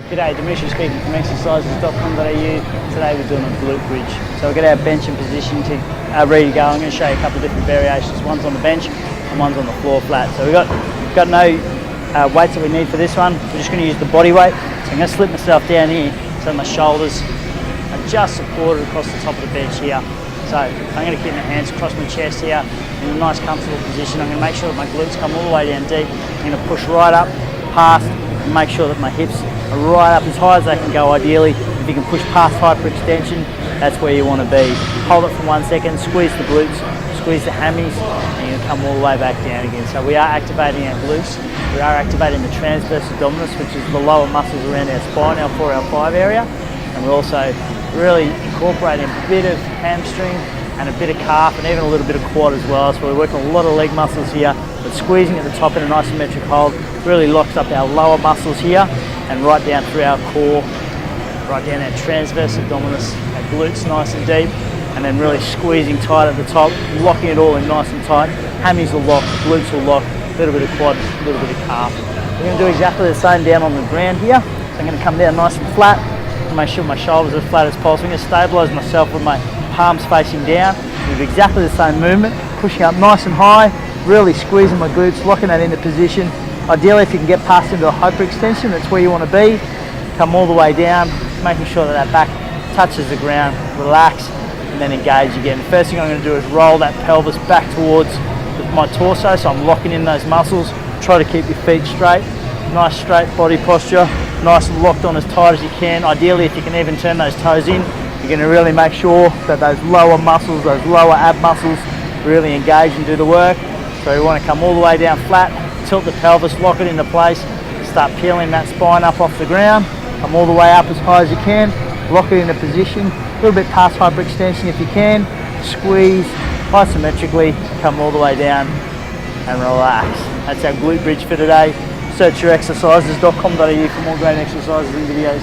G'day, Dimitri speaking from Exercises.com.au. Today we're doing a glute bridge. So we'll get our bench in position to ready to go. I'm going to show you a couple of different variations. One's on the bench and one's on the floor flat. So we've got no weights that we need for this one. We're just going to use the body weight. So I'm going to slip myself down here so my shoulders are just supported across the top of the bench here. So I'm going to keep my hands across my chest here in a nice comfortable position. I'm going to make sure that my glutes come all the way down deep. I'm going to push right up past and make sure that my hips are right up as high as they can go ideally. If you can push past hyperextension, that's where you want to be. Hold it for 1 second, squeeze the glutes, squeeze the hammies, and you're going to come all the way back down again. So we are activating our glutes, we are activating the transverse abdominis, which is the lower muscles around our spine, our 4, our 5 area, and we're also really incorporating a bit of hamstring and a bit of calf and even a little bit of quad as well. So we're working a lot of leg muscles here, but squeezing at the top in an isometric hold really locks up our lower muscles here and right down through our core, right down our transverse abdominis, our glutes nice and deep, and then really squeezing tight at the top, locking it all in nice and tight. Hammies will lock, glutes will lock, a little bit of quad, a little bit of calf. We're going to do exactly the same down on the ground here. So I'm going to come down nice and flat, make sure my shoulders are as flat as possible. I'm going to stabilise myself with my palms facing down. We do exactly the same movement, pushing up nice and high, really squeezing my glutes, locking that into position. Ideally, if you can get past into a hyperextension, that's where you want to be. Come all the way down, making sure that that back touches the ground, relax, and then engage again. The first thing I'm going to do is roll that pelvis back towards my torso, so I'm locking in those muscles. Try to keep your feet straight, nice straight body posture, nice and locked on as tight as you can. Ideally, if you can even turn those toes in, you're going to really make sure that those lower muscles, those lower ab muscles really engage and do the work. So you want to come all the way down flat, tilt the pelvis, lock it into place, start peeling that spine up off the ground, come all the way up as high as you can, lock it into position, a little bit past hyperextension if you can, squeeze, isometrically, come all the way down and relax. That's our glute bridge for today. Search your exercises.com.au for more great exercises and videos.